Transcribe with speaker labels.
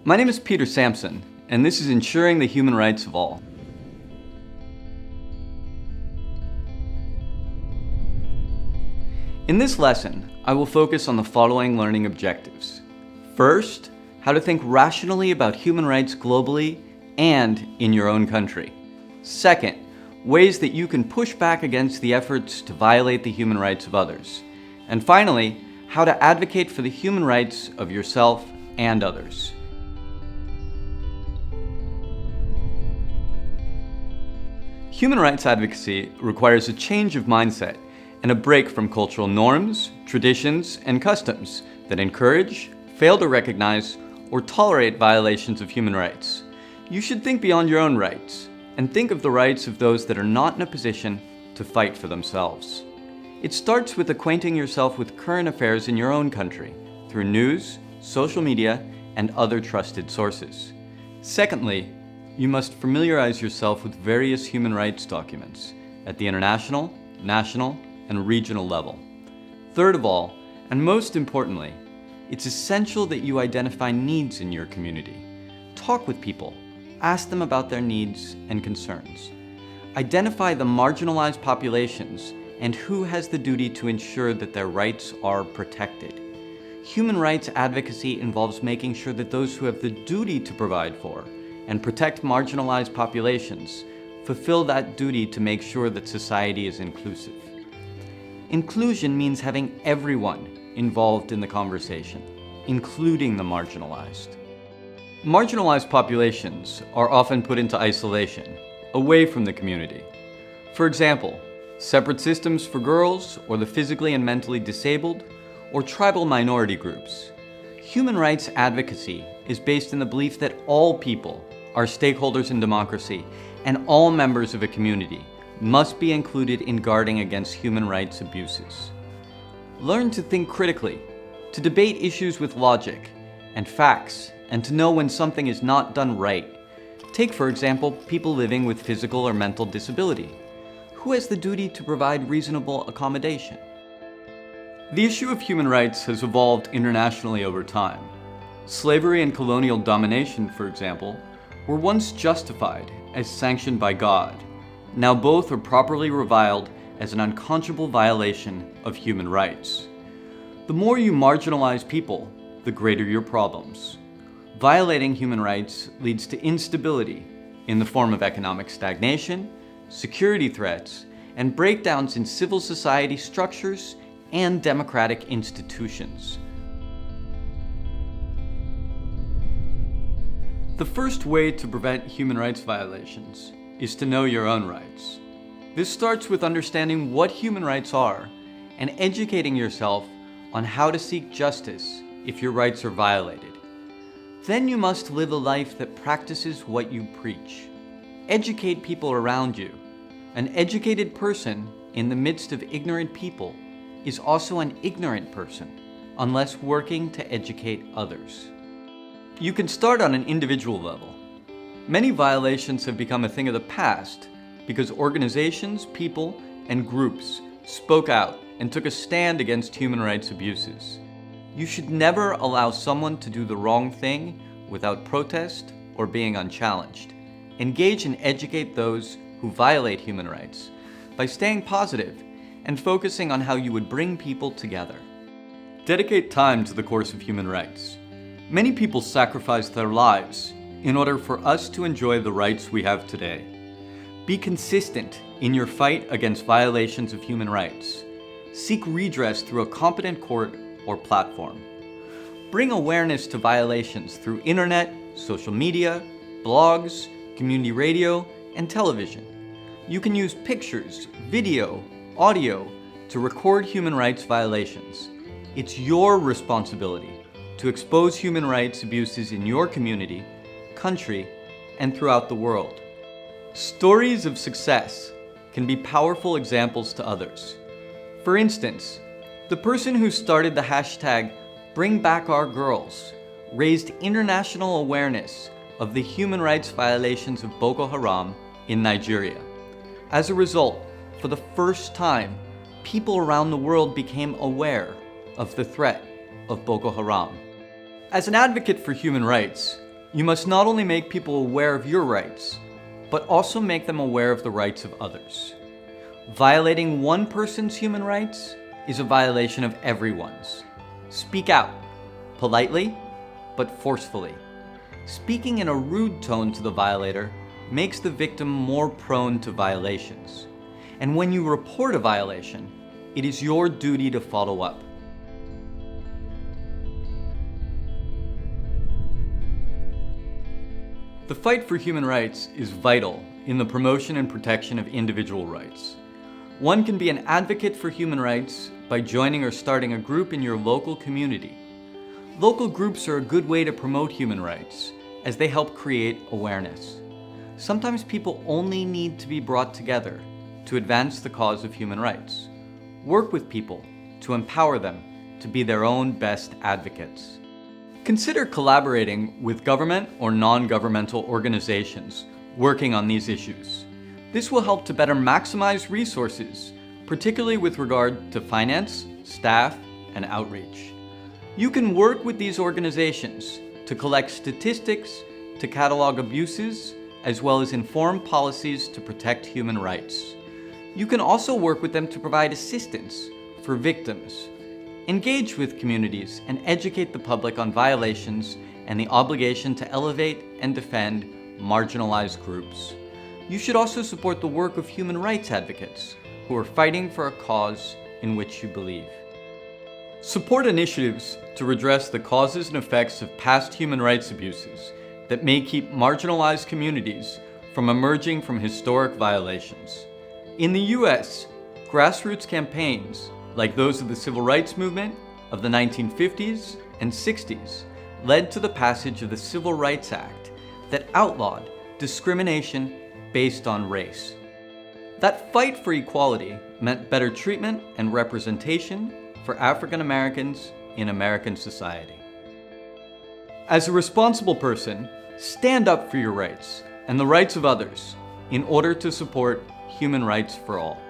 Speaker 1: My name is Peter Sampson, and this is Ensuring the Human Rights of All. In this lesson, I will focus on the following learning objectives. First, how to think rationally about human rights globally and in your own country. Second, ways that you can push back against the efforts to violate the human rights of others. And finally, how to advocate for the human rights of yourself and others. Human rights advocacy requires a change of mindset and a break from cultural norms, traditions, and customs that encourage, fail to recognize, or tolerate violations of human rights. You should think beyond your own rights and think of the rights of those that are not in a position to fight for themselves. It starts with acquainting yourself with current affairs in your own country through news, social media, and other trusted sources. Secondly, you must familiarize yourself with various human rights documents at the international, national, and regional level. Third of all, and most importantly, it's essential that you identify needs in your community. Talk with people, ask them about their needs and concerns. Identify the marginalized populations and who has the duty to ensure that their rights are protected. Human rights advocacy involves making sure that those who have the duty to provide for and protect marginalized populations fulfill that duty to make sure that society is inclusive. Inclusion means having everyone involved in the conversation, including the marginalized. Marginalized populations are often put into isolation, away from the community. For example, separate systems for girls or the physically and mentally disabled, or tribal minority groups. Human rights advocacy is based in the belief that all people are stakeholders in democracy and all members of a community must be included in guarding against human rights abuses. Learn to think critically, to debate issues with logic and facts, and to know when something is not done right. Take, for example, people living with physical or mental disability. Who has the duty to provide reasonable accommodation? The issue of human rights has evolved internationally over time. Slavery and colonial domination, for example, were once justified as sanctioned by God. Now both are properly reviled as an unconscionable violation of human rights. The more you marginalize people, the greater your problems. Violating human rights leads to instability in the form of economic stagnation, security threats, and breakdowns in civil society structures and democratic institutions. The first way to prevent human rights violations is to know your own rights. This starts with understanding what human rights are and educating yourself on how to seek justice if your rights are violated. Then you must live a life that practices what you preach. Educate people around you. An educated person in the midst of ignorant people is also an ignorant person, unless working to educate others. You can start on an individual level. Many violations have become a thing of the past because organizations, people, and groups spoke out and took a stand against human rights abuses. You should never allow someone to do the wrong thing without protest or being unchallenged. Engage and educate those who violate human rights by staying positive and focusing on how you would bring people together. Dedicate time to the course of human rights. Many people sacrifice their lives in order for us to enjoy the rights we have today. Be consistent in your fight against violations of human rights. Seek redress through a competent court or platform. Bring awareness to violations through internet, social media, blogs, community radio, and television. You can use pictures, video, audio to record human rights violations. It's your responsibility to expose human rights abuses in your community, country, and throughout the world. Stories of success can be powerful examples to others. For instance, the person who started the hashtag #BringBackOurGirls raised international awareness of the human rights violations of Boko Haram in Nigeria. As a result, for the first time, people around the world became aware of the threat of Boko Haram. As an advocate for human rights, You must not only make people aware of your rights, but also make them aware of the rights of others. Violating one person's human rights is a violation of everyone's. Speak out, politely, but forcefully. Speaking in a rude tone to the violator makes the victim more prone to violations. And when you report a violation, it is your duty to follow up. The fight for human rights is vital in the promotion and protection of individual rights. One can be an advocate for human rights by joining or starting a group in your local community. Local groups are a good way to promote human rights as they help create awareness. Sometimes people only need to be brought together to advance the cause of human rights. Work with people to empower them to be their own best advocates. Consider collaborating with government or non-governmental organizations working on these issues. This will help to better maximize resources, particularly with regard to finance, staff, and outreach. You can work with these organizations to collect statistics, to catalog abuses, as well as inform policies to protect human rights. You can also work with them to provide assistance for victims. Engage with communities and educate the public on violations and the obligation to elevate and defend marginalized groups. You should also support the work of human rights advocates who are fighting for a cause in which you believe. Support initiatives to redress the causes and effects of past human rights abuses that may keep marginalized communities from emerging from historic violations. In the US, grassroots campaigns like those of the Civil Rights Movement of the 1950s and 60s led to the passage of the Civil Rights Act that outlawed discrimination based on race. That fight for equality meant better treatment and representation for African Americans in American society. As a responsible person, stand up for your rights and the rights of others in order to support human rights for all.